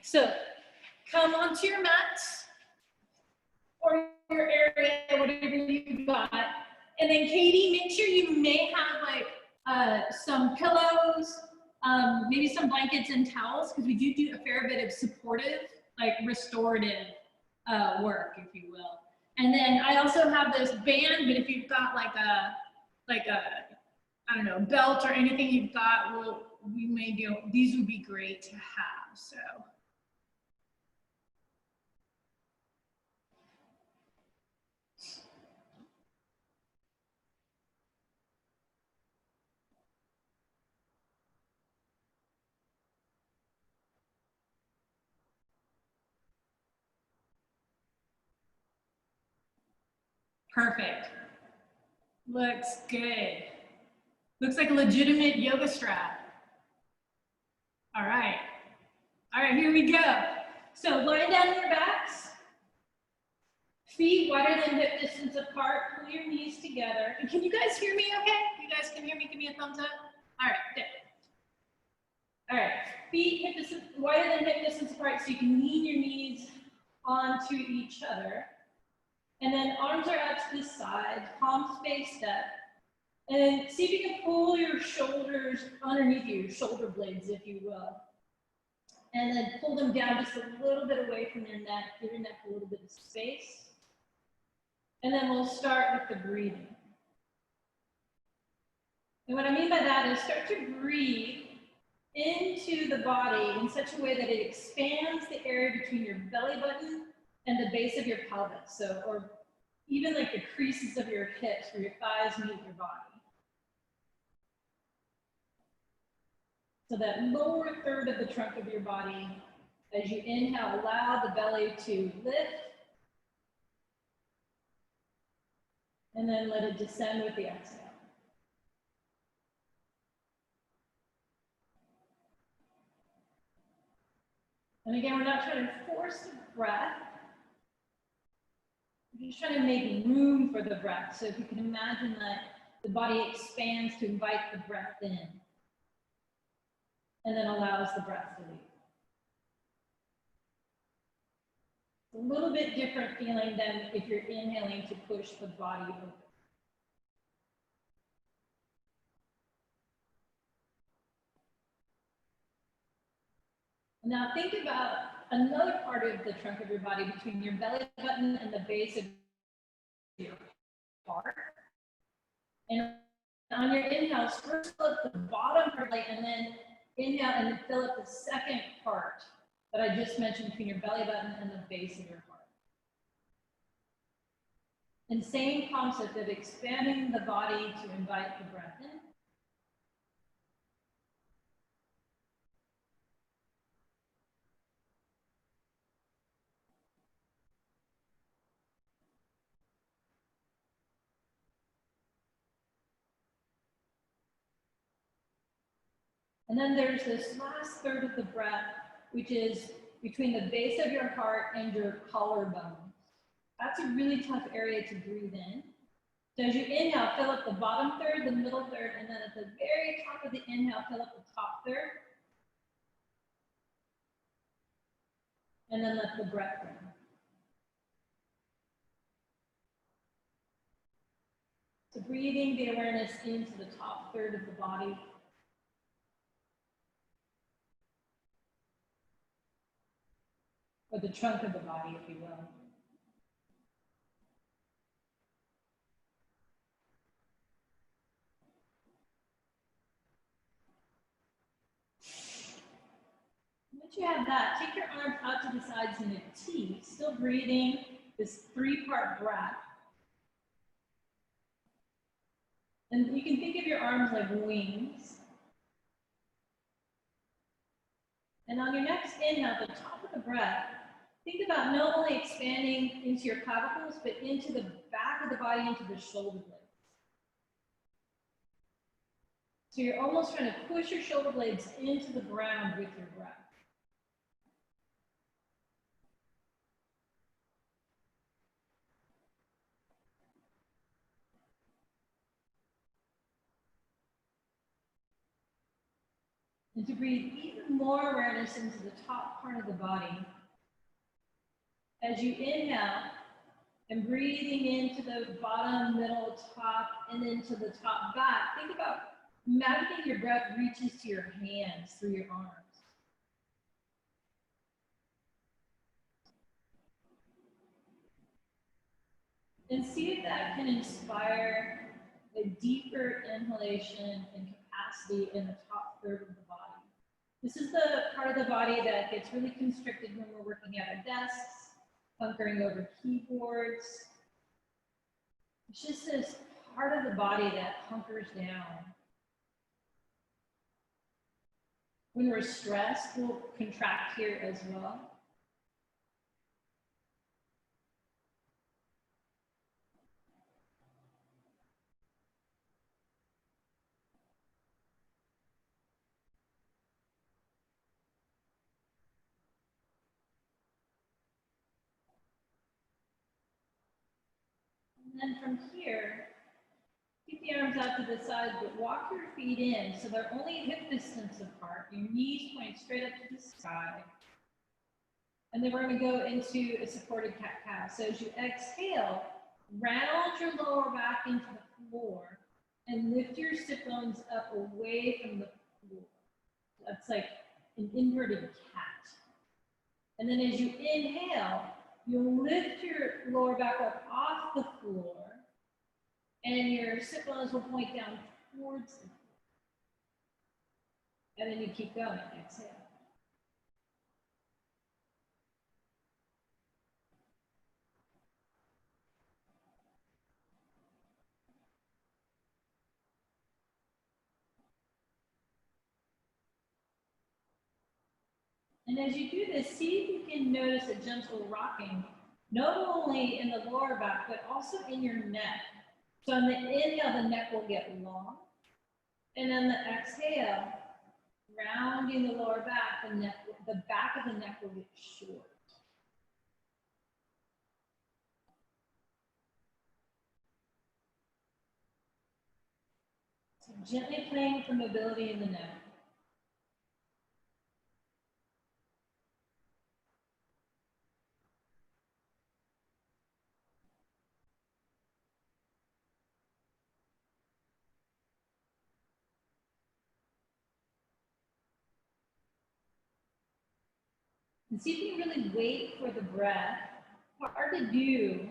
So come onto your mat or your area, whatever you've got. And then Katie, make sure you may have like some pillows, maybe some blankets and towels, because we do a fair bit of supportive, like restorative work, if you will. And then I also have this band, but if you've got like a I don't know, belt or anything you've got, we may do, these would be great to have, so. Perfect. Looks good. Looks like a legitimate yoga strap. All right. All right, here we go. So lie down on your backs. Feet wider than hip distance apart. Pull your knees together. And can you guys hear me okay? You guys can hear me? Give me a thumbs up. All right, good. All right, feet hip distance, wider than hip distance apart, so you can lean your knees onto each other. And then arms are out to the side, palms faced up. And then see if you can pull your shoulders underneath you, your shoulder blades, if you will. And then pull them down just a little bit away from your neck, give your neck a little bit of space. And then we'll start with the breathing. And what I mean by that is start to breathe into the body in such a way that it expands the area between your belly button and the base of your pelvis. So, or even like the creases of your hips where your thighs meet your body. So that lower third of the trunk of your body, as you inhale, allow the belly to lift. And then let it descend with the exhale. And again, we're not trying to force the breath. We're just trying to make room for the breath. So if you can imagine that the body expands to invite the breath in. And then allows the breath to leave. A little bit different feeling than if you're inhaling to push the body open. Now think about another part of the trunk of your body between your belly button and the base of your heart. And on your inhales, first fill up the bottom part and then inhale and fill up the second part that I just mentioned between your belly button and the base of your heart. And same concept of expanding the body to invite the breath in. And then there's this last third of the breath, which is between the base of your heart and your collarbone. That's a really tough area to breathe in. So as you inhale, fill up the bottom third, the middle third, and then at the very top of the inhale, fill up the top third. And then let the breath in. So breathing the awareness into the top third of the body. Or the trunk of the body, if you will. Once you have that, take your arms out to the sides in a T, still breathing this three-part breath. And you can think of your arms like wings. And on your next inhale, at the top of the breath, think about not only expanding into your clavicles, but into the back of the body, into the shoulder blades. So you're almost trying to push your shoulder blades into the ground with your breath. And to breathe even more awareness into the top part of the body. As you inhale and breathing into the bottom, middle, top, and into the top back, think about imagining your breath reaches to your hands through your arms. And see if that can inspire a deeper inhalation and capacity in the top third of the body. This is the part of the body that gets really constricted when we're working at our desks, hunkering over keyboards. It's just this part of the body that hunkers down. When we're stressed, we'll contract here as well. And then from here, keep the arms out to the side, but walk your feet in so they're only hip distance apart. Your knees point straight up to the sky. And then we're going to go into a supported cat-cow. So as you exhale, round your lower back into the floor and lift your sit bones up away from the floor. That's like an inverted cat. And then as you inhale, you'll lift your lower back up off the floor and your sit bones will point down towards the floor. And then you keep going, exhale. And as you do this, see if you can notice a gentle rocking, not only in the lower back, but also in your neck. So on the inhale, the neck will get long. And on the exhale, rounding the lower back, the back of the neck will get short. So gently playing for mobility in the neck. And see if you can really wait for the breath. Hard to do.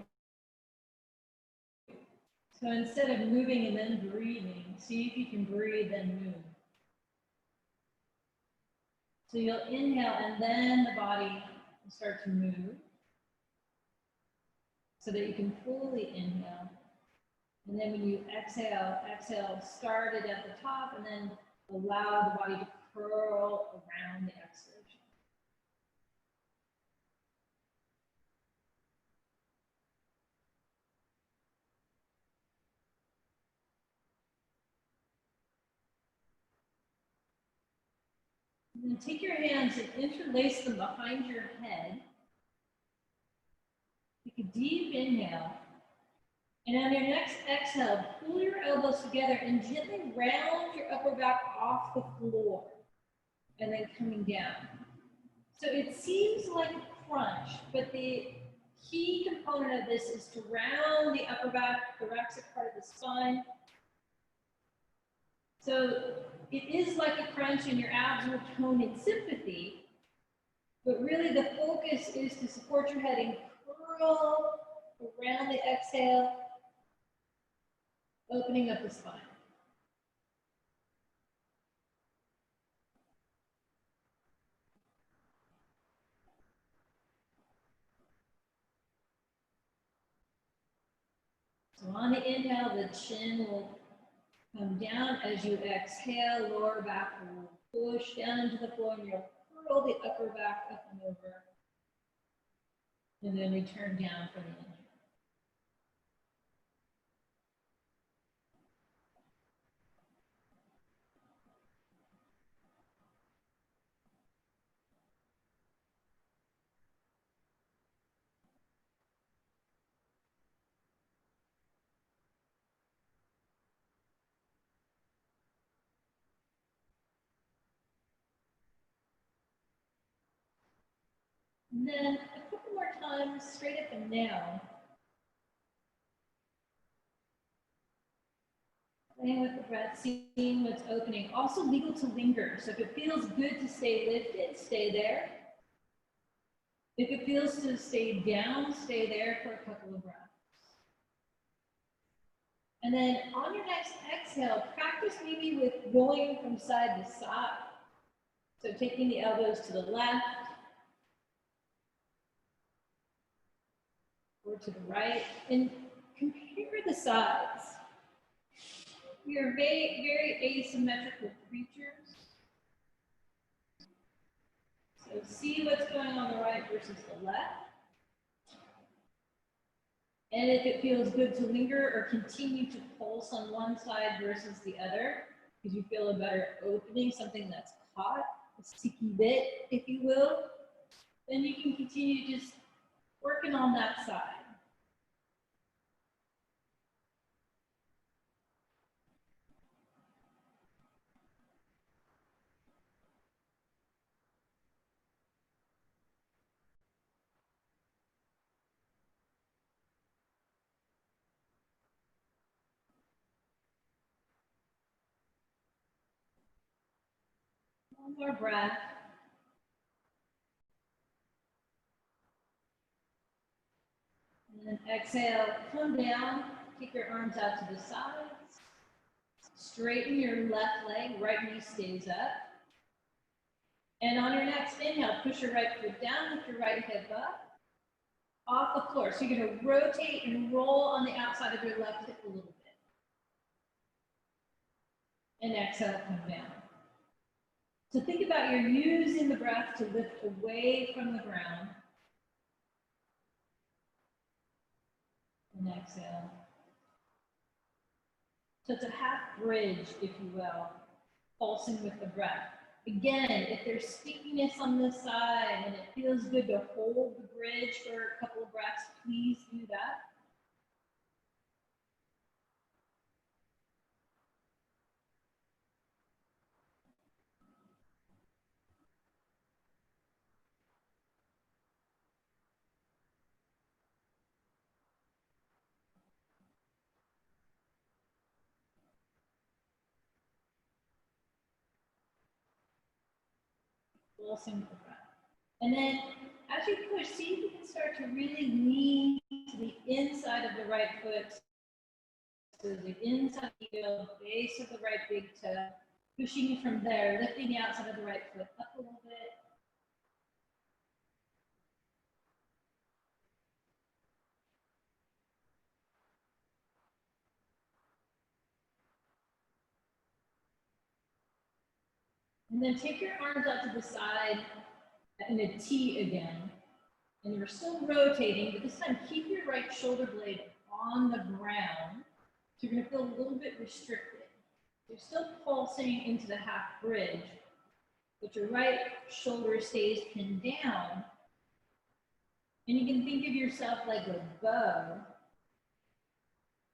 So instead of moving and then breathing, see if you can breathe and move. So you'll inhale and then the body will start to move so that you can fully inhale. And then when you exhale, start it at the top and then allow the body to curl around the exhalation. And then take your hands and interlace them behind your head. Take a deep inhale. And on your next exhale, pull your elbows together and gently round your upper back off the floor. And then coming down. So it seems like a crunch, but the key component of this is to round the upper back, thoracic part of the spine. So it is like a crunch and your abs will tone in sympathy, but really the focus is to support your head and curl around the exhale, opening up the spine. So on the inhale, the chin will come down. As you exhale, lower back will push down into the floor and you'll curl the upper back up and over. And then return down for the inhale. And then a couple more times, straight up and down. Playing with the breath, seeing what's opening. Also legal to linger. So if it feels good to stay lifted, stay there. If it feels to stay down, stay there for a couple of breaths. And then on your next exhale, practice maybe with rolling from side to side. So taking the elbows to the left or to the right, and compare the sides. We are very, very asymmetrical creatures. So see what's going on the right versus the left. And if it feels good to linger or continue to pulse on one side versus the other, because you feel a better opening, something that's caught, a sticky bit, if you will, then you can continue just working on that side. One more breath. And then exhale, come down, kick your arms out to the sides. Straighten your left leg, right knee stays up. And on your next inhale, push your right foot down, lift your right hip up, off the floor. So you're gonna rotate and roll on the outside of your left hip a little bit. And exhale, come down. So think about you're using the breath to lift away from the ground. And exhale. So it's a half bridge, if you will, pulsing with the breath. Again, if there's stickiness on this side and it feels good to hold the bridge for a couple of breaths, please do that. Pulsing with the breath. And then as you push, see if you can start to really lean to the inside of the right foot. So the inside of the heel, base of the right big toe, pushing from there, lifting the outside of the right foot up a little bit. And then take your arms out to the side in a T again. And you're still rotating, but this time keep your right shoulder blade on the ground. So you're going to feel a little bit restricted. You're still pulsing into the half bridge, but your right shoulder stays pinned down. And you can think of yourself like a bow.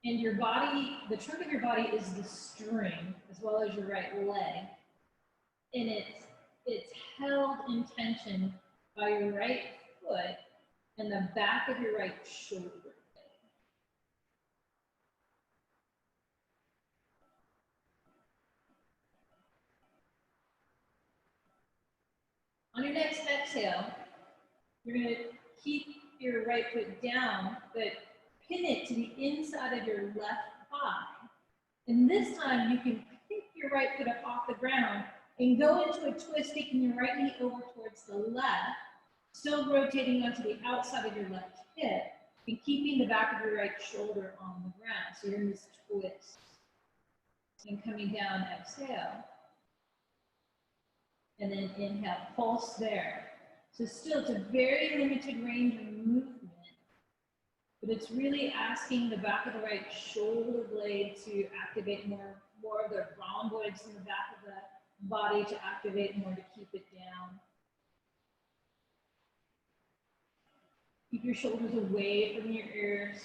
And your body, the trunk of your body is the string, as well as your right leg. And it's held in tension by your right foot and the back of your right shoulder. On your next exhale, you're going to keep your right foot down, but pin it to the inside of your left thigh. And this time you can pick your right foot up off the ground and go into a twist, taking your right knee over towards the left, still rotating onto the outside of your left hip and keeping the back of your right shoulder on the ground. So you're in this twist. And coming down, exhale. And then inhale, pulse there. So still, it's a very limited range of movement, but it's really asking the back of the right shoulder blade to activate more of the rhomboids in the back of the body to activate more to keep it down. Keep your shoulders away from your ears.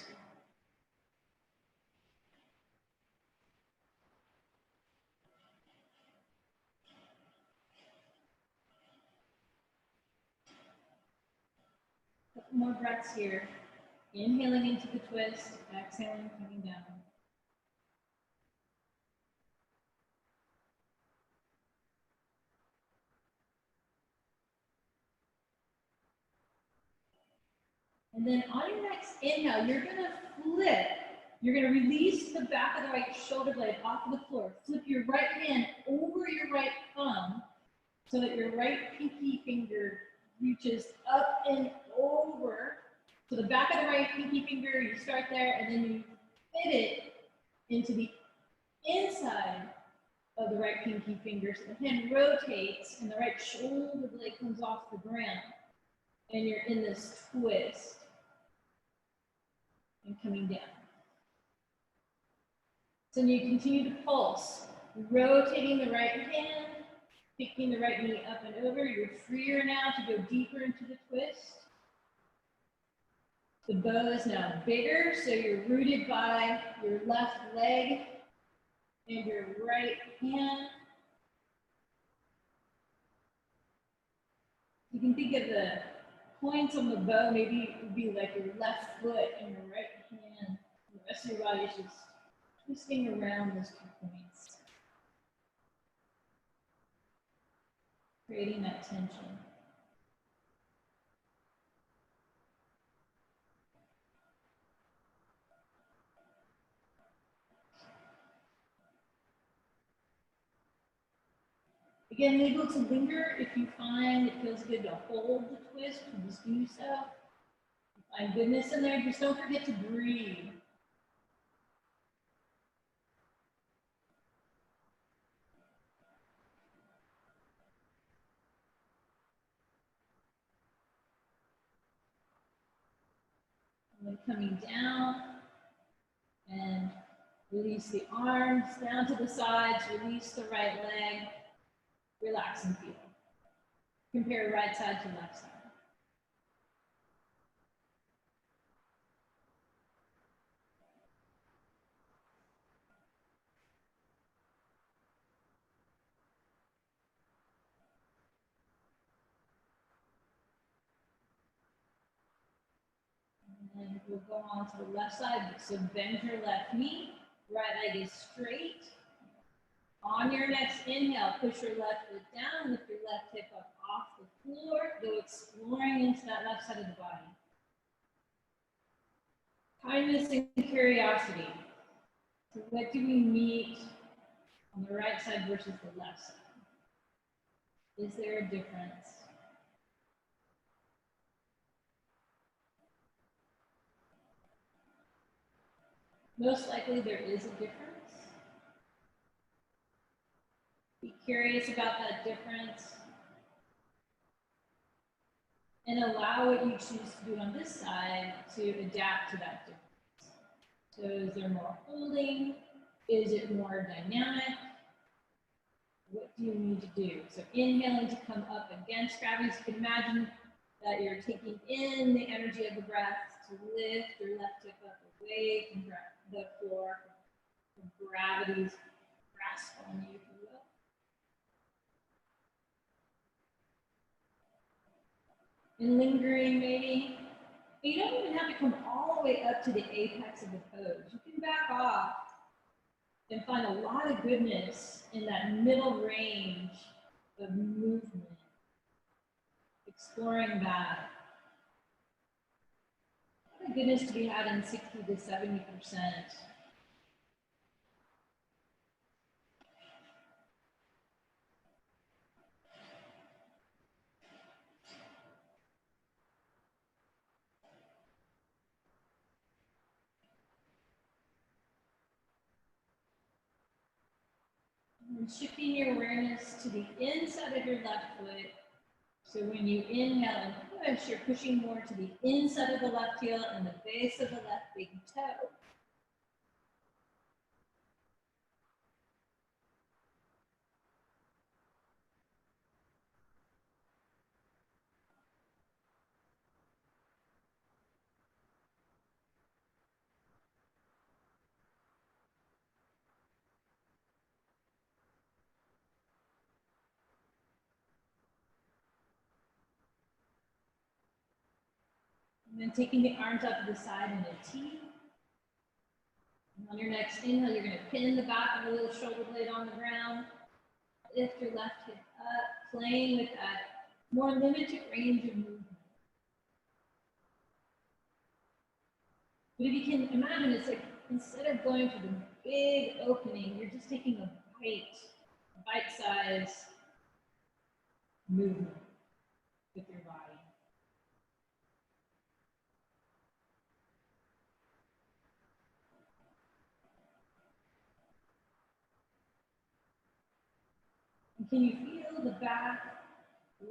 more breaths here. Inhaling into the twist, exhaling, coming down. And then on your next inhale, you're going to flip. You're going to release the back of the right shoulder blade off of the floor. Flip your right hand over your right thumb so that your right pinky finger reaches up and over. So the back of the right pinky finger, you start there, and then you fit it into the inside of the right pinky finger. So the hand rotates, and the right shoulder blade comes off the ground. And you're in this twist. And coming down. So you continue to pulse, rotating the right hand, picking the right knee up and over. You're freer now to go deeper into the twist. The bow is now bigger, so you're rooted by your left leg and your right hand. You can think of the points on the bow, maybe it would be like your left foot and your right hand. The rest of your body is just twisting around those 2 points, creating that tension. Again, able to linger if you find it feels good to hold the twist, just do so. If you find goodness in there, just don't forget to breathe. And then coming down and release the arms down to the sides, release the right leg, relax and feel. Compare right side to left side. And then we'll go on to the left side. So bend your left knee, right leg is straight. On your next inhale, push your left foot down, lift your left hip up off the floor, go exploring into that left side of the body. Kindness and curiosity. So what do we meet on the right side versus the left side? Is there a difference? Most likely there is a difference. Be curious about that difference and allow what you choose to do on this side to adapt to that difference. So is there more holding? Is it more dynamic? What do you need to do? So inhaling to come up against gravity. So you can imagine that you're taking in the energy of the breath to lift your left hip up away from the floor, from gravity's grasp on you, if you will. And lingering maybe. But you don't even have to come all the way up to the apex of the pose. You can back off and find a lot of goodness in that middle range of movement. Exploring that. A lot of goodness to be had in 60 to 70%. And shifting your awareness to the inside of your left foot. So when you inhale and push, you're pushing more to the inside of the left heel and the base of the left big toe. And then taking the arms out to the side in a T. And on your next inhale, you're going to pin the back of the little shoulder blade on the ground. Lift your left hip up, playing with that more limited range of movement. But if you can imagine, it's like instead of going for the big opening, you're just taking a bite-sized movement with your body. And can you feel the back,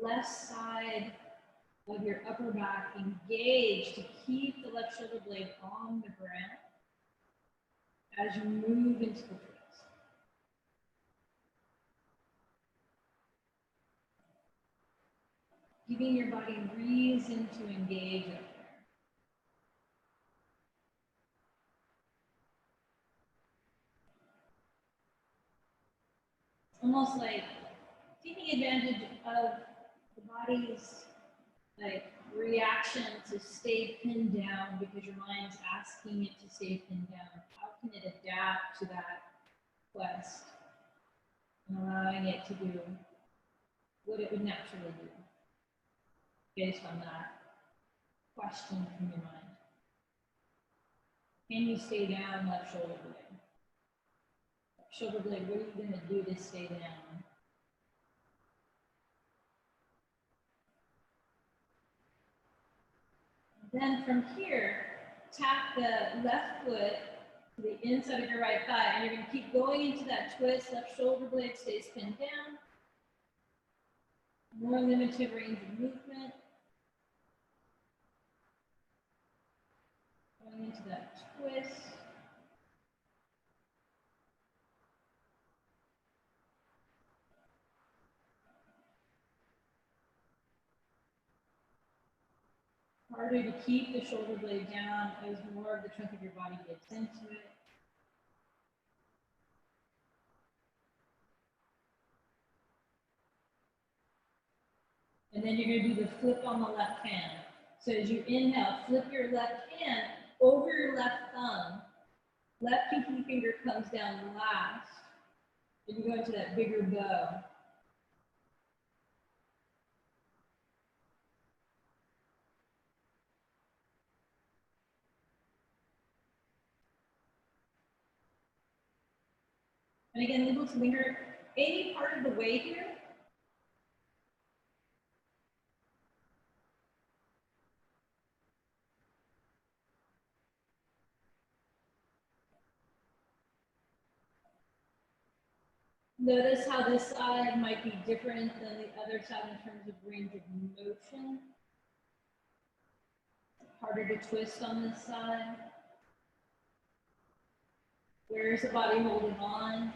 left side of your upper back engaged to keep the left shoulder blade on the ground as you move into the twist? Giving your body reason to engage up there. It's almost like taking advantage of the body's reaction to stay pinned down because your mind's asking it to stay pinned down. How can it adapt to that quest and allowing it to do what it would naturally do based on that question from your mind? Can you stay down, left shoulder blade? Left shoulder blade, what are you going to do to stay down? Then from here, tap the left foot to the inside of your right thigh, and you're going to keep going into that twist. Left shoulder blade stays pinned down. More limited range of movement. Going into that twist. Harder to keep the shoulder blade down as more of the trunk of your body gets into it. And then you're going to do the flip on the left hand. So as you inhale, flip your left hand over your left thumb. Left pinky finger comes down last. And you go into that bigger bow. And again, able to linger any part of the way here. Notice how this side might be different than the other side in terms of range of motion. Harder to twist on this side. Where is the body holding on?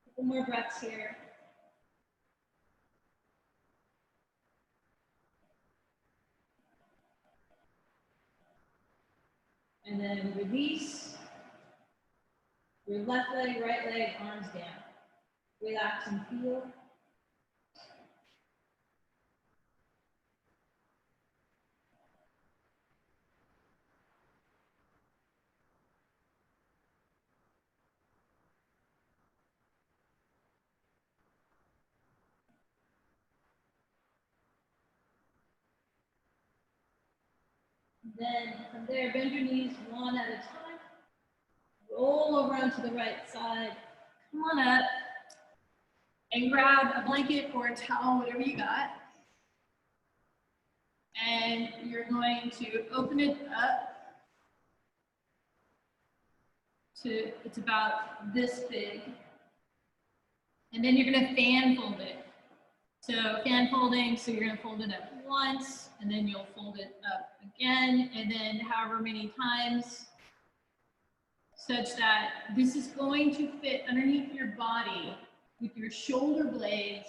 Couple more breaths here. And then release. Your left leg, right leg, arms down. Relax and feel. Then from there, bend your knees one at a time. Roll over onto the right side. Come on up and grab a blanket or a towel, whatever you got. And you're going to open it up to, it's about this big. And then you're going to fan fold it. So fan folding, so you're going to fold it up once, and then you'll fold it up again, and then however many times, such that this is going to fit underneath your body with your shoulder blades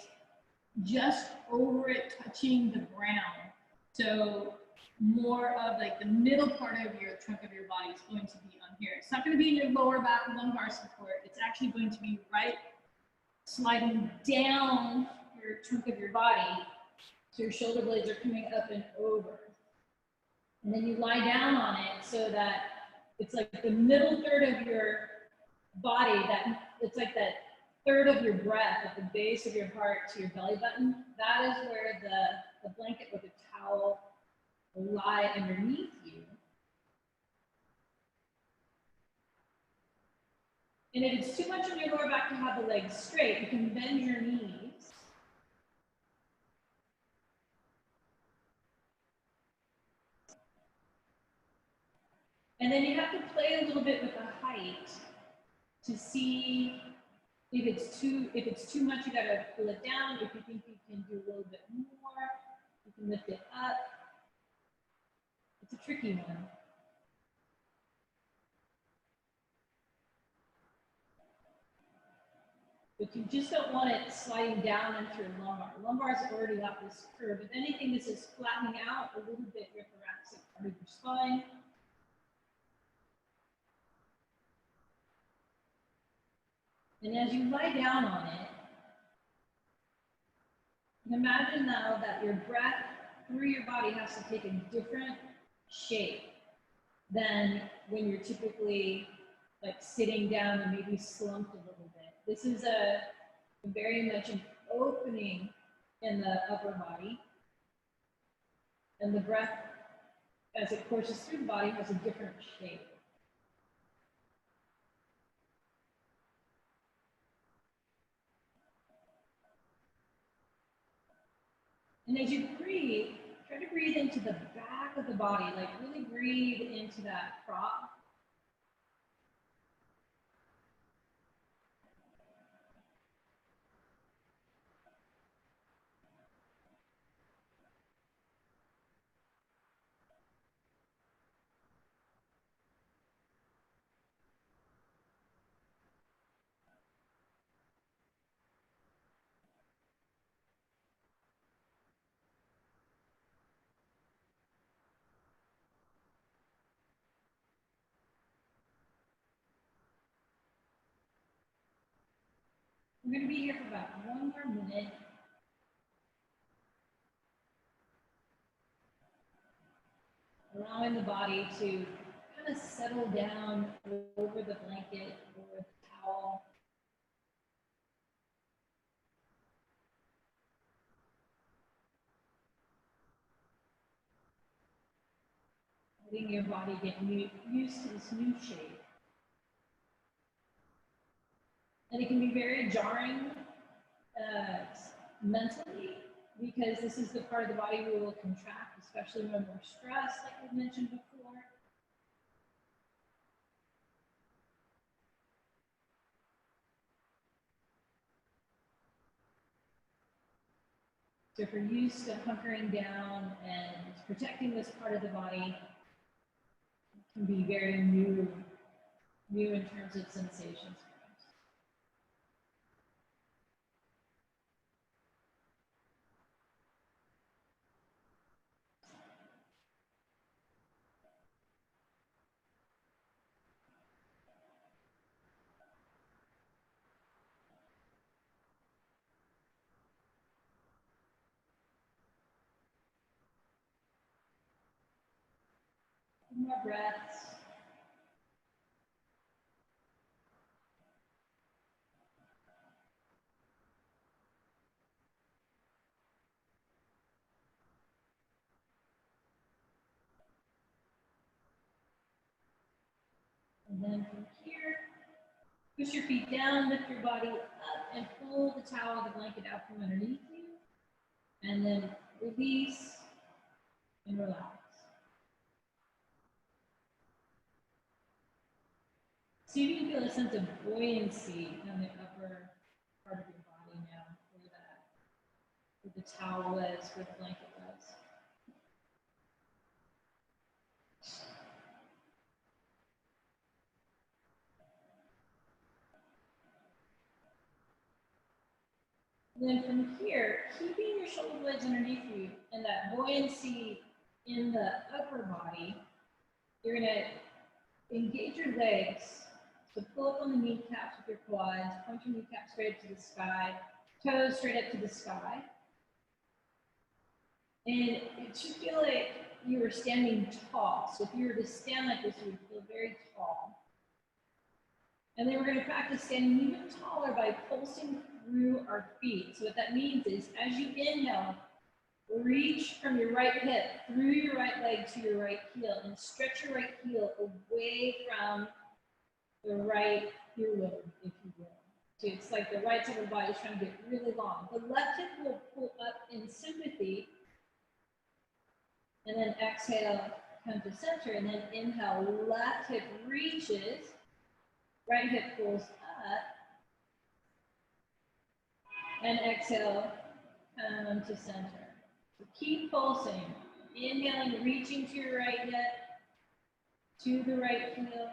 just over it touching the ground. So more of like the middle part of your trunk of your body is going to be on here. It's not going to be in your lower back lumbar support. It's actually going to be right sliding down your trunk of your body. So your shoulder blades are coming up and over. And then you lie down on it so that it's like the middle third of your body, that it's like that third of your breath at the base of your heart to your belly button. That is where the blanket or the towel will lie underneath you. And if it's too much on your lower back to have the legs straight, you can bend your knees. And then you have to play a little bit with the height to see if it's too much, you gotta pull it down. If you think you can do a little bit more, you can lift it up. It's a tricky one. But you just don't want it sliding down into your lumbar. Lumbar's already got this curve. If anything, this is flattening out a little bit your thoracic part of your spine. And as you lie down on it, imagine now that your breath through your body has to take a different shape than when you're typically like sitting down and maybe slumped a little bit. This is a very much an opening in the upper body. And the breath, as it courses through the body, has a different shape. And as you breathe, try to breathe into the back of the body, like really breathe into that prop. We're going to be here for about 1 more minute. Allowing the body to kind of settle down over the blanket or the towel. Letting your body get used to this new shape. And it can be very jarring mentally, because this is the part of the body we will contract, especially when we're stressed, like we mentioned before. So if we're used to hunkering down and protecting this part of the body, it can be very new in terms of sensations. More breaths. And then from here, push your feet down, lift your body up, and pull the towel, the blanket out from underneath you. And then release and relax. See if you can feel a sense of buoyancy in the upper part of your body now, where the towel was, where the blanket was. And then from here, keeping your shoulder blades underneath you and that buoyancy in the upper body, you're gonna engage your legs. So pull up on the kneecaps with your quads, point your kneecaps straight up to the sky, toes straight up to the sky. And it should feel like you were standing tall. So if you were to stand like this, you would feel very tall. And then we're going to practice standing even taller by pulsing through our feet. So what that means is as you inhale, reach from your right hip through your right leg to your right heel and stretch your right heel away from the right earlobe, if you will. So it's like the right side of the body is trying to get really long. The left hip will pull up in sympathy. And then exhale, come to center, and then inhale, left hip reaches, right hip pulls up, and exhale, come to center. So keep pulsing, inhaling, reaching to your right hip, to the right heel,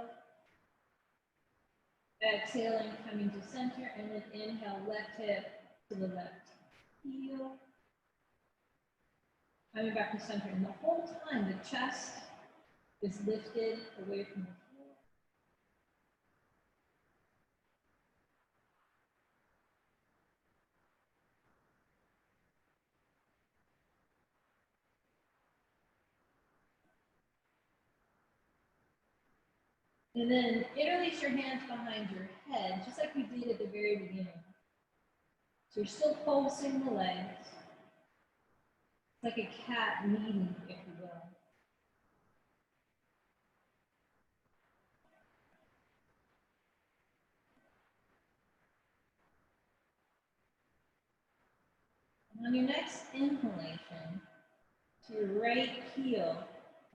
exhaling, coming to center, and then inhale, left hip to the left heel, coming back to center. And the whole time, the chest is lifted away from the floor. And then interlace your hands behind your head, just like we did at the very beginning. So you're still pulsing the legs. It's like a cat kneading, if you will. And on your next inhalation, to your right heel,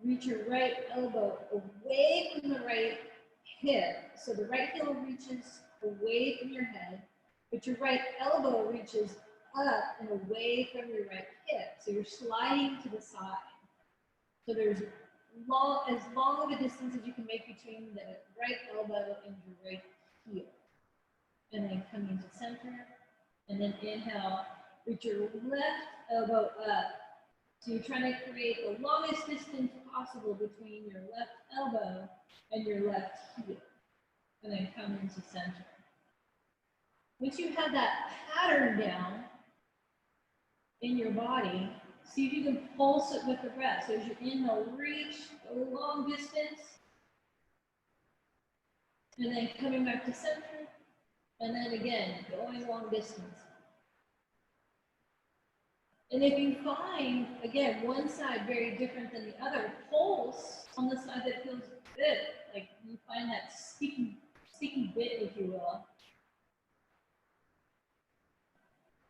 reach your right elbow away from the right hip. So the right heel reaches away from your head, but your right elbow reaches up and away from your right hip. So you're sliding to the side. So there's as long of a distance as you can make between the right elbow and your right heel. And then coming to center, and then inhale, reach your left elbow up. So you're trying to create the longest distance possible between your left elbow and your left heel. And then come into center. Once you have that pattern down in your body, see if you can pulse it with the breath. So as you inhale, reach a long distance. And then coming back to center. And then again, going long distance. And if you find, again, one side very different than the other, pulse on the side that feels good. Like you find that sticky bit, if you will.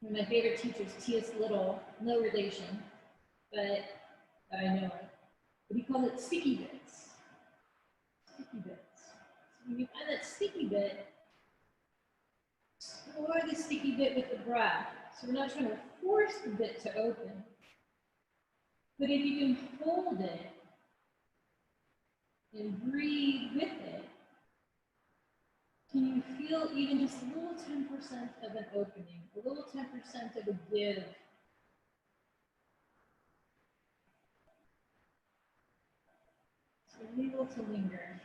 One of my favorite teachers, T.S. Little, no relation, but I know it. But he calls it sticky bits. Sticky bits. So when you find that sticky bit, explore the sticky bit with the breath. So we're not trying to force the bit to open. But if you can hold it and breathe with it, can you feel even just a little 10% of an opening, a little 10% of a give? So able to linger.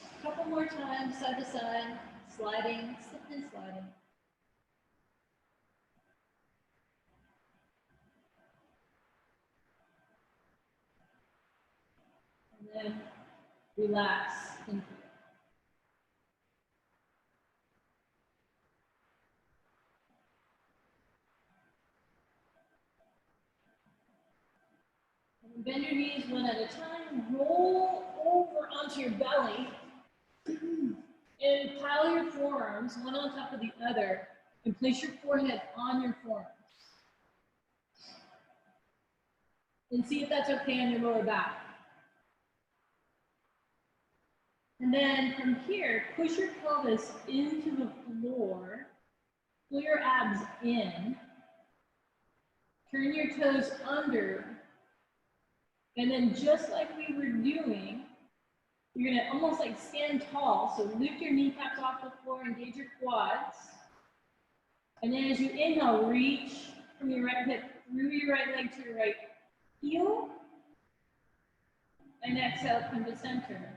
A couple more times, side to side, sliding, slipping and sliding. And then relax into it. And bend your knees one at a time, roll over onto your belly, and pile your forearms one on top of the other, and place your forehead on your forearms. And see if that's okay on your lower back. And then from here, push your pelvis into the floor, pull your abs in, turn your toes under, and then just like we were doing, you're gonna almost like stand tall. So lift your kneecaps off the floor, engage your quads. And then as you inhale, reach from your right hip through your right leg to your right heel. And exhale, come to center.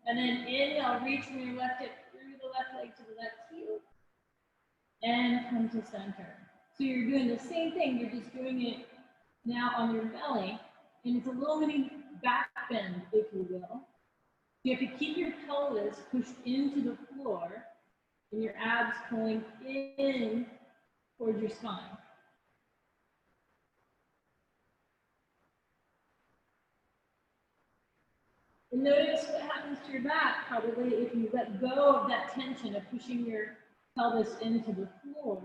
And then inhale, reach from your left hip through the left leg to the left heel. And come to center. So you're doing the same thing, you're just doing it now on your belly. And it's a little mini back bend, if you will. You have to keep your pelvis pushed into the floor and your abs pulling in towards your spine. And notice what happens to your back probably if you let go of that tension of pushing your pelvis into the floor.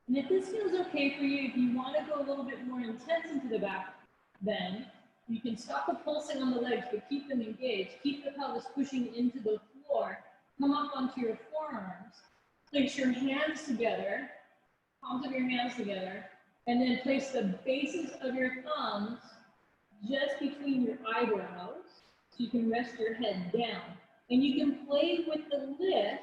And if this feels okay for you, if you want to go a little bit more intense into the back bend, you can stop the pulsing on the legs, but keep them engaged. Keep the pelvis pushing into the floor. Come up onto your forearms. Place your hands together, palms of your hands together, and then place the bases of your thumbs just between your eyebrows so you can rest your head down. And you can play with the lift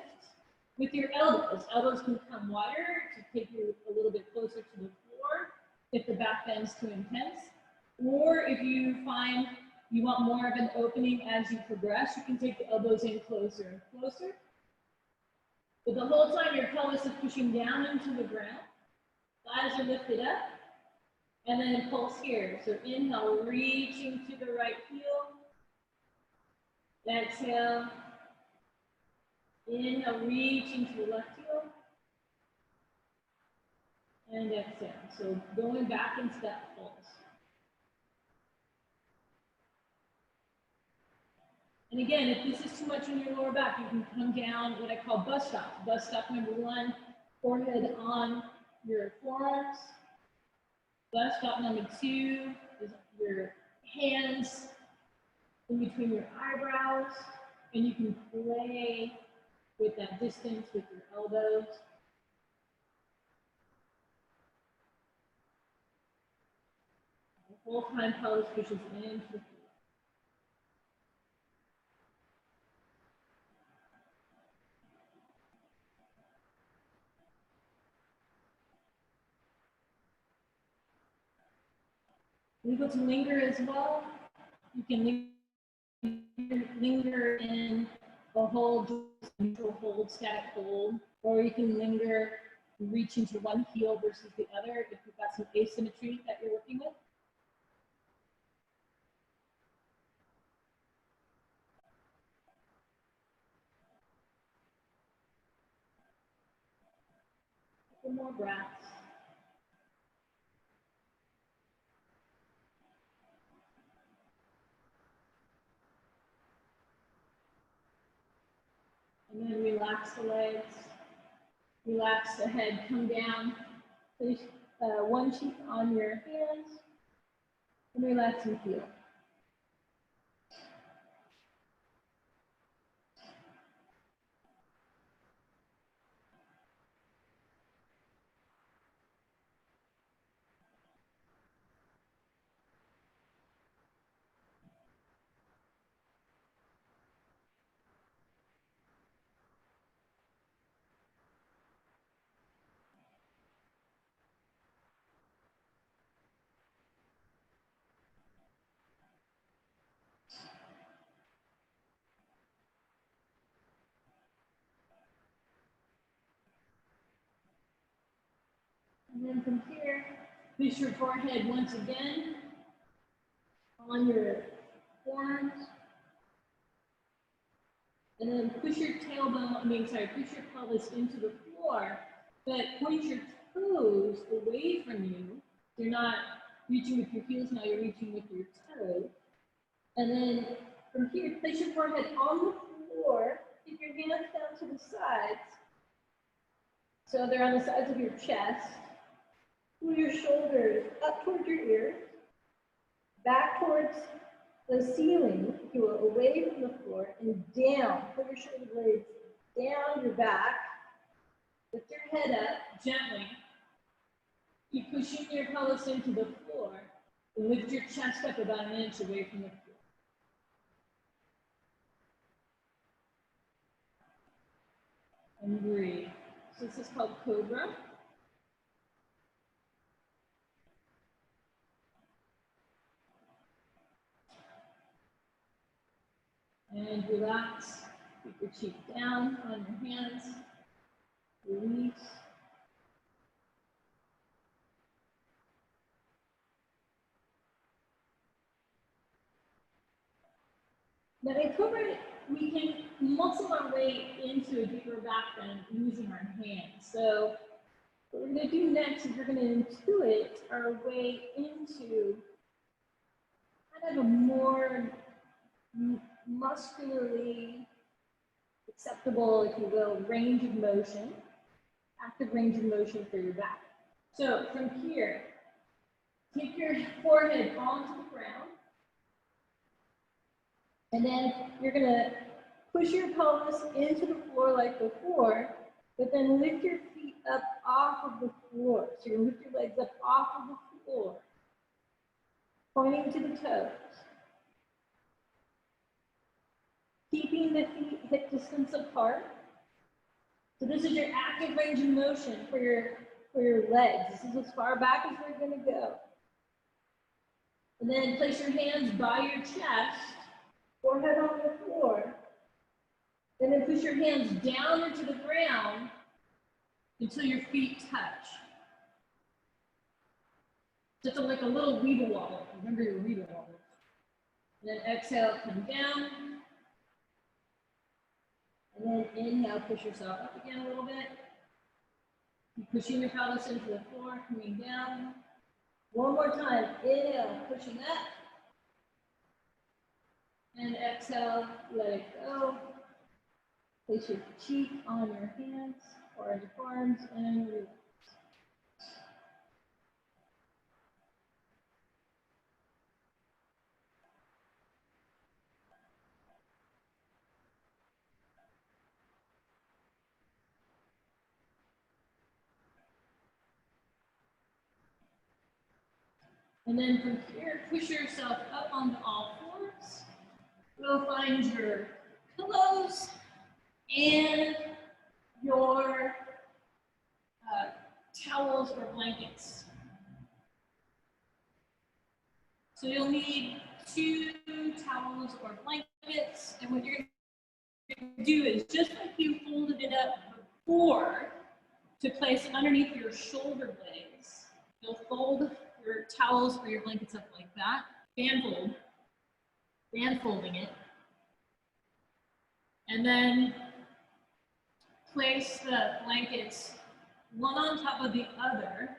with your elbows. Elbows can come wider to take you a little bit closer to the floor if the back bend's too intense. Or if you find you want more of an opening as you progress, you can take the elbows in closer and closer. But the whole time your pelvis is pushing down into the ground, thighs are lifted up, and then pulse here. So inhale, reaching to the right heel. Exhale. Inhale, reaching to the left heel. And exhale. So going back into that pulse. And again, if this is too much in your lower back, you can come down what I call bus stop. Bus stop number 1, forehead on your forearms. Bus stop number 2 is your hands in between your eyebrows. And you can play with that distance with your elbows. The whole time pelvis pushes into the floor. You're able to linger as well. You can linger in a hold, neutral hold, static hold, or you can linger, reach into one heel versus the other if you've got some asymmetry that you're working with. A couple more breaths. And then relax the legs, relax the head, come down, place one cheek on your hands, and relax and feel. And then from here, place your forehead once again on your forearms. And then push your push your pelvis into the floor, but point your toes away from you. You're not reaching with your heels now, you're reaching with your toes. And then from here, place your forehead on the floor, keep your hands down to the sides. So they're on the sides of your chest. Pull your shoulders up towards your ears, back towards the ceiling, if you will, away from the floor, and down. Pull your shoulder blades down your back. Lift your head up gently. Keep pushing your pelvis into the floor and lift your chest up about an inch away from the floor. And breathe. So this is called Cobra. And relax. Keep your cheek down on your hands. Release. Now in Cobra, we can muscle our way into a deeper back bend using our hands. So what we're going to do next is we're going to intuit our way into kind of a more muscularly acceptable, if you will, range of motion, active range of motion for your back. So from here, keep your forehead onto the ground, and then you're going to push your pelvis into the floor like before, but then lift your feet up off of the floor. So you're going to lift your legs up off of the floor, pointing to the toes. Keeping the feet hip distance apart. So this is your active range of motion for your legs. This is as far back as we're going to go. And then place your hands by your chest, forehead on the floor. And then push your hands down into the ground until your feet touch. Just like a little weeble wobble. Remember your weeble wobble. And then exhale, come down. And then inhale, push yourself up again a little bit. Keep pushing your pelvis into the floor, coming down. One more time, inhale, pushing up. And exhale, let it go. Place your cheek on your hands or on your forearms and relax. And then from here, push yourself up onto all fours. Go find your pillows and your towels or blankets. So you'll need 2 towels or blankets, and what you're going to do is just like you folded it up before to place underneath your shoulder blades, you'll fold your towels or your blankets up like that, fan folding it, and then place the blankets one on top of the other,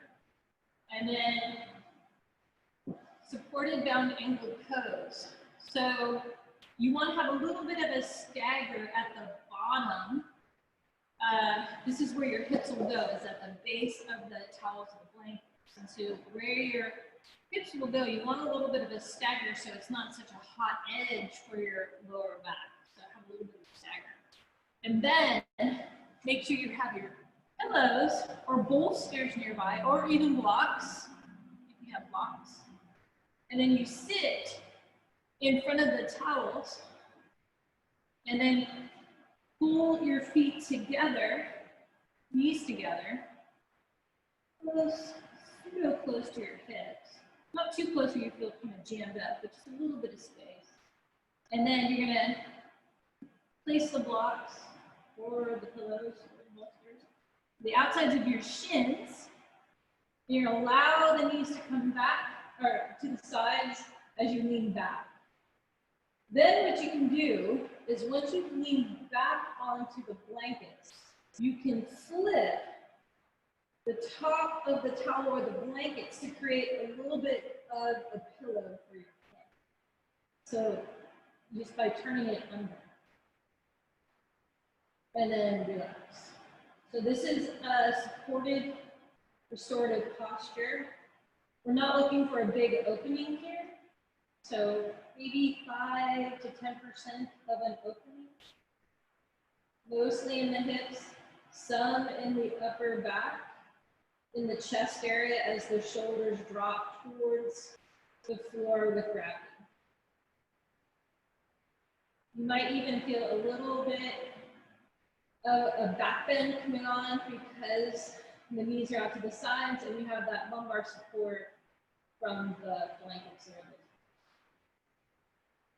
and then supported bound ankle pose. So you want to have a little bit of a stagger at the bottom. This is where your hips will go, is at the base of the towels and the blankets. And so where your hips will go, you want a little bit of a stagger so it's not such a hot edge for your lower back. So have a little bit of a stagger. And then make sure you have your pillows or bolsters nearby, or even blocks, if you have blocks. And then you sit in front of the towels, and then pull your feet together, knees together, real close to your hips. Not too close where you feel kind of jammed up, but just a little bit of space. And then you're gonna place the blocks or the pillows or the bolsters, the outsides of your shins. You're gonna allow the knees to come back or to the sides as you lean back. Then what you can do is once you lean back onto the blankets, you can flip the top of the towel or the blankets to create a little bit of a pillow for your head. So just by turning it under. And then relax. So this is a supported restorative posture. We're not looking for a big opening here. So maybe 5 to 10% of an opening. Mostly in the hips, some in the upper back. in the chest area as the shoulders drop towards the floor with gravity. You might even feel a little bit of a back bend coming on because the knees are out to the sides and we have that lumbar support from the blankets there.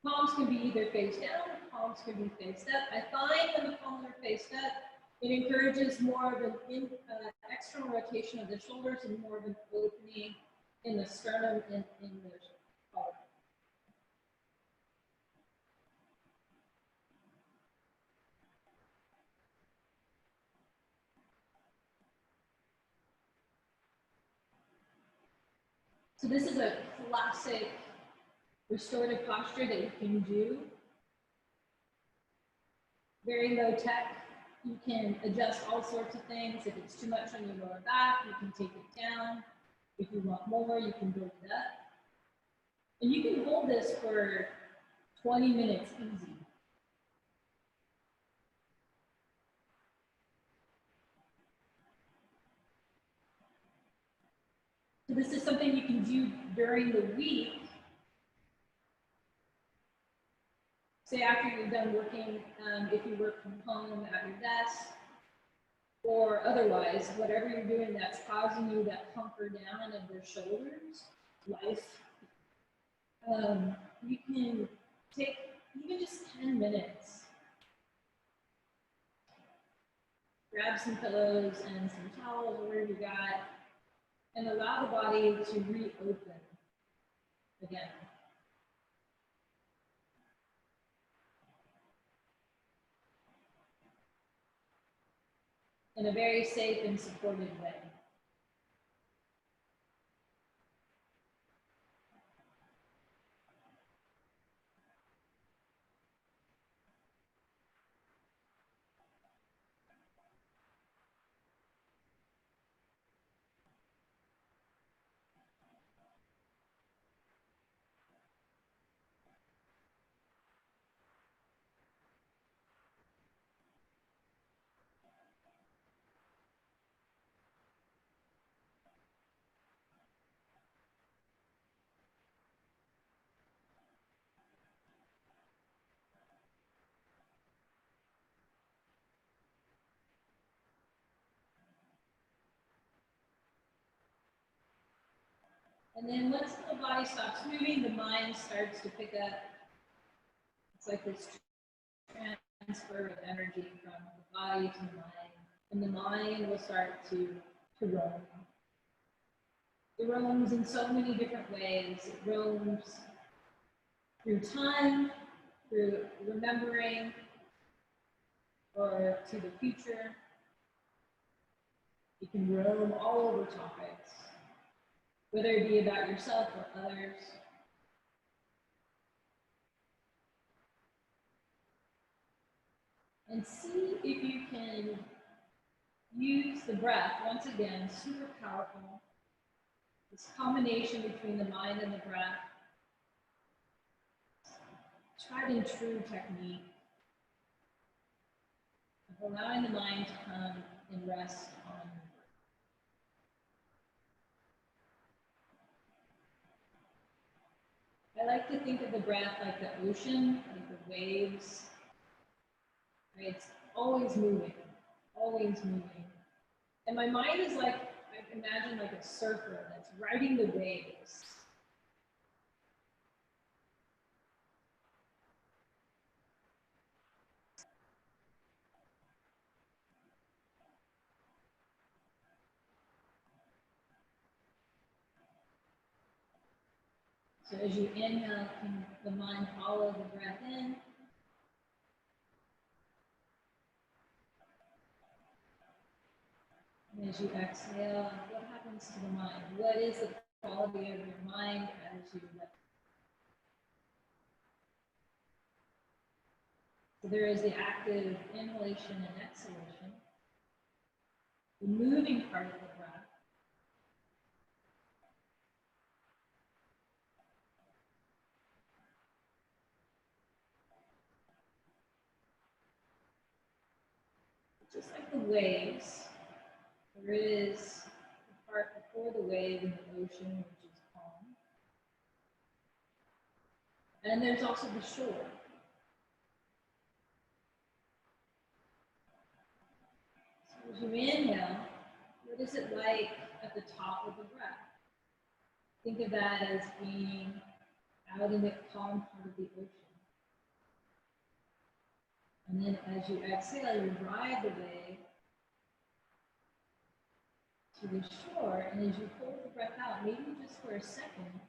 Palms can be either face down, palms can be face up. I find when the palms are faced up, it encourages more of an external rotation of the shoulders and more of an opening in the sternum and in the collar. So this is a classic restorative posture that you can do. Very low tech. You can adjust all sorts of things. If it's too much on your lower back, you can take it down. If you want more, you can build it up. And you can hold this for 20 minutes easy. So this is something you can do during the week. Say after you're done working, if you work from home at your desk, or otherwise, whatever you're doing that's causing you that hunker down of your shoulders, life, you can take even just 10 minutes. Grab some pillows and some towels or whatever you got, and allow the body to reopen again. In a very safe and supported way. And then once the body stops moving, the mind starts to pick up. It's like this transfer of energy from the body to the mind. And the mind will start to roam. It roams in so many different ways. It roams through time, through remembering, or to the future. You can roam all over topics, whether it be about yourself or others. And see if you can use the breath, once again, super powerful. This combination between the mind and the breath. Tried and true technique of allowing the mind to come and rest on the breath. I like to think of the breath like the ocean, like the waves. Right? It's always moving, always moving. And my mind is like, I imagine like a surfer that's riding the waves. So as you inhale, can the mind follow the breath in? And as you exhale, what happens to the mind? What is the quality of your mind as you let? So there is the active inhalation and exhalation, the moving part of the breath. Just like the waves, there is the or the wave in the ocean, which is calm. And there's also the shore. So as you inhale, what is it like at the top of the breath? Think of that as being out in the calm part of the ocean. And then as you exhale, you ride the wave to the shore, and as you hold the breath out, maybe just for a second,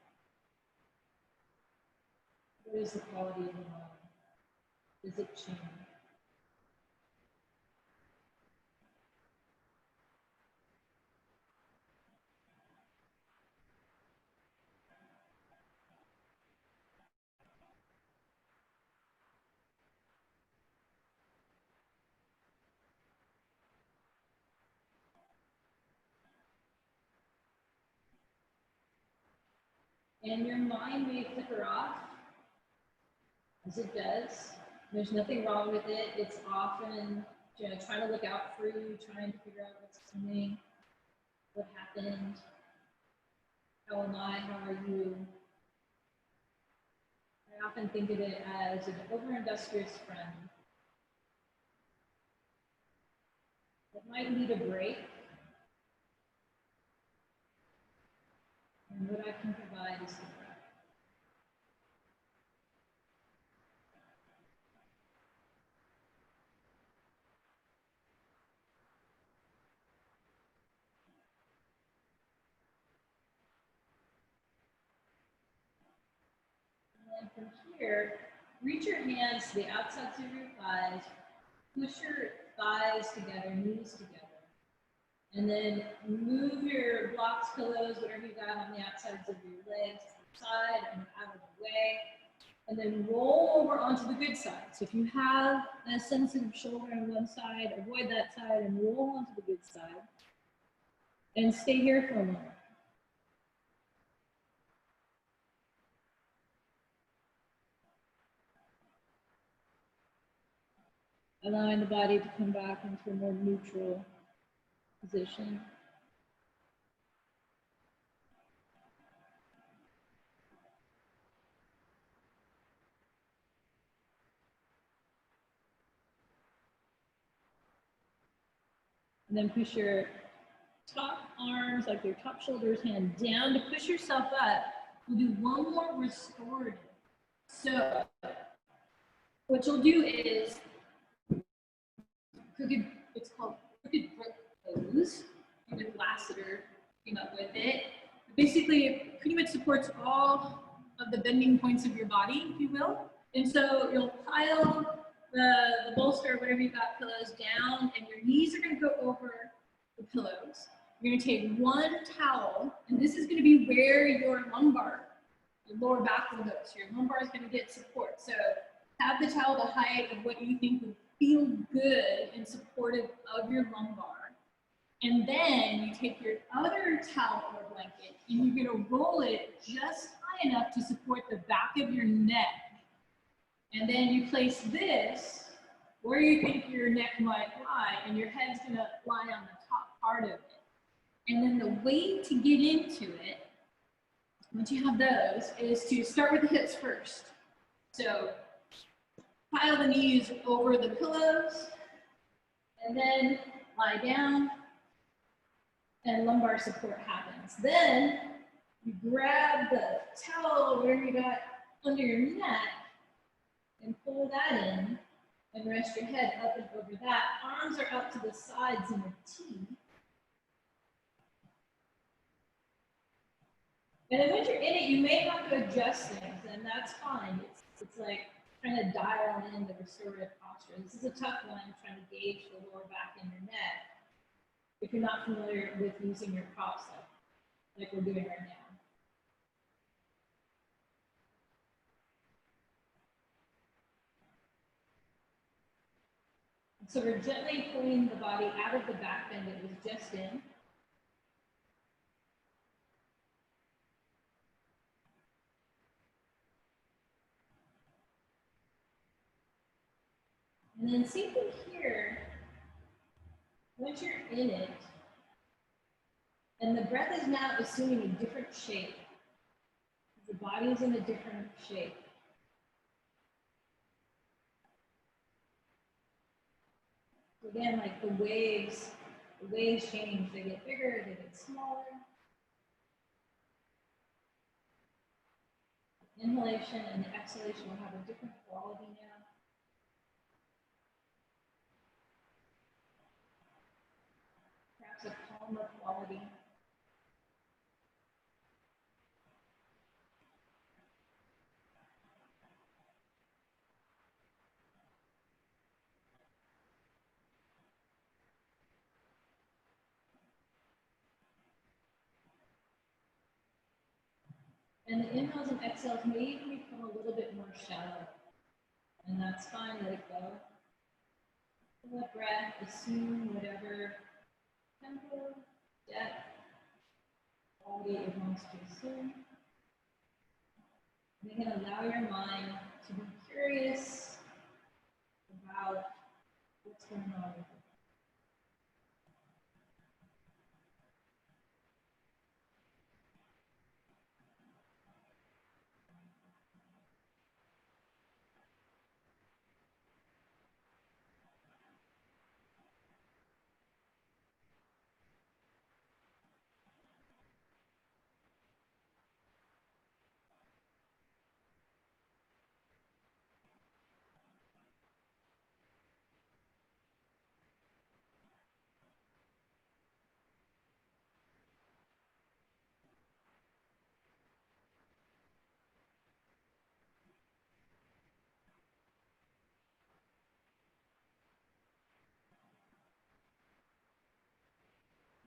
what is the quality of the mind? Does it change? And your mind may flicker off, as it does. There's nothing wrong with it. It's often, trying to look out for you, trying to figure out what's coming, what happened, how am I, how are you? I often think of it as an over-industrious friend that might need a break. And what I can provide is the breath. And from here, reach your hands to the outsides of your thighs, push your thighs together, knees together. And then move your blocks, pillows, whatever you got on the outsides of your legs to the side and out of the way. And then roll over onto the good side. So if you have a sensitive shoulder on one side, avoid that side and roll onto the good side. And stay here for a moment. Allowing the body to come back into a more neutral position. And then push your top arms, like your top shoulders, hand down to push yourself up. We'll do one more restorative. So what you'll do is it's called crooked brook pose. Even Lassiter came up with it. Basically, it pretty much supports all of the bending points of your body, if you will. And so you'll pile the bolster, whatever you got, pillows down, and your knees are going to go over the pillows. You're going to take one towel, and this is going to be where your lumbar, your lower back will go. So your lumbar is going to get support. So have the towel the height of what you think would feel good and supportive of your lumbar. And then you take your other towel or blanket, and you're going to roll it just high enough to support the back of your neck. And then you place this where you think your neck might lie, and your head's going to lie on the top part of it. And then the way to get into it, once you have those, is to start with the hips first. So pile the knees over the pillows, and then lie down, and lumbar support happens. Then you grab the towel, whatever you got under your neck, and pull that in, and rest your head up and over that. Arms are up to the sides in a T. And then once you're in it, you may have to adjust things, and that's fine. It's like trying to dial in the restorative posture. This is a tough one, trying to gauge the lower back and your neck if you're not familiar with using your props like we're doing right now. So we're gently pulling the body out of the back bend it was just in. And then same thing here. Once you're in it, And the breath is now assuming a different shape. The body is in a different shape. So again, like the waves change. They get bigger, they get smaller. Inhalation and the exhalation will have a different quality now. Perhaps a calmer quality. And the inhales and exhales may even become a little bit more shallow. And that's fine, let it go. Let breath assume whatever tempo, depth, quality it wants to assume. And you can allow your mind to be curious about what's going on with it.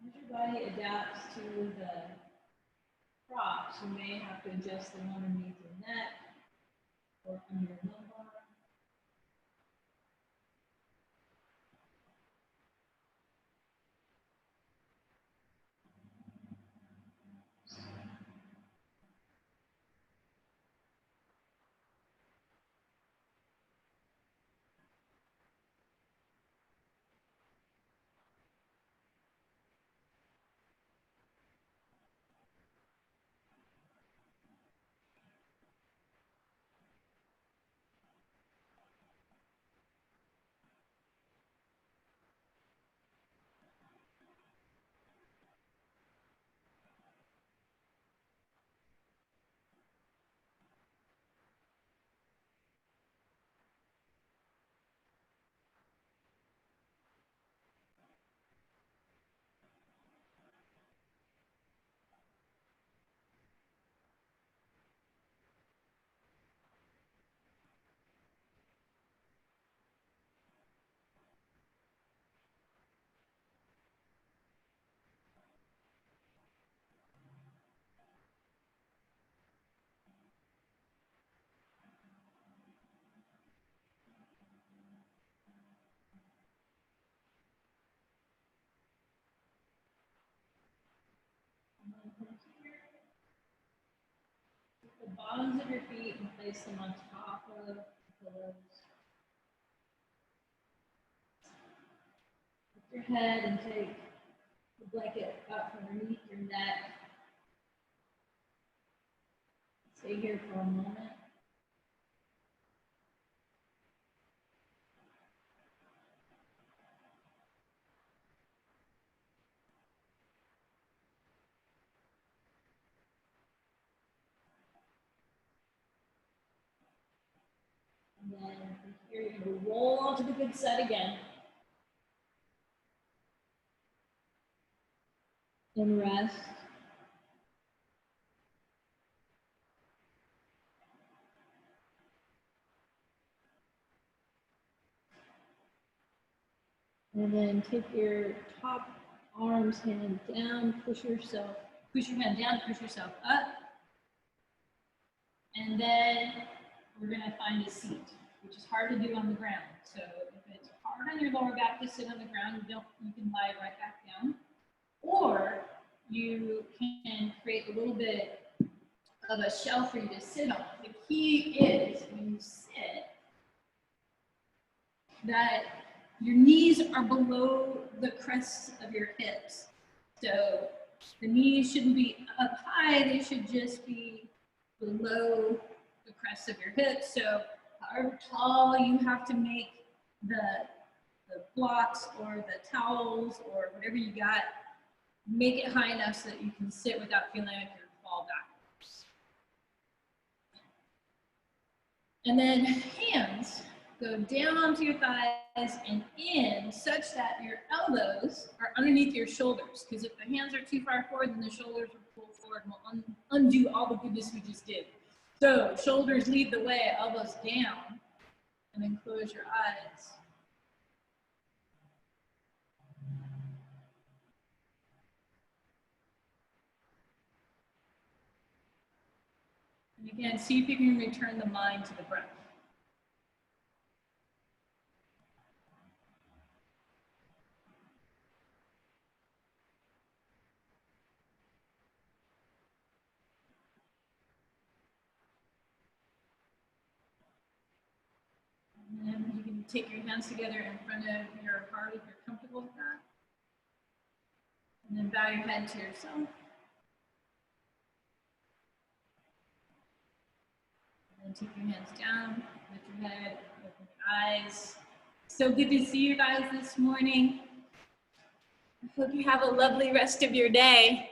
As your body adapts to the props, you may have to adjust them underneath your neck or under your lumbar. The bottoms of your feet and place them on top of the pillows. Lift your head and take the blanket up from underneath your neck. Stay here for a moment. And then from here, you're going to roll onto the good side again. And rest. And then take your top arms, hand down, push your hand down, push yourself up. And then we're going to find a seat, which is hard to do on the ground. So if it's hard on your lower back to sit on the ground, you can lie right back down. Or you can create a little bit of a shelf for you to sit on. The key is when you sit, that your knees are below the crests of your hips. So The knees shouldn't be up high, they should just be below the crest of your hips. So however tall you have to make the blocks or the towels or whatever you got, make it high enough so that you can sit without feeling like you're fall backwards. And then hands go down onto your thighs and in such that your elbows are underneath your shoulders. Because if the hands are too far forward, then the shoulders will pull forward and will undo all the goodness we just did. So shoulders lead the way, elbows down, and then close your eyes. And again, see if you can return the mind to the breath. And then you can take your hands together in front of your heart if you're comfortable with that. And then bow your head to yourself. And then take your hands down, lift your head, open your eyes. So good to see you guys this morning. I hope you have a lovely rest of your day.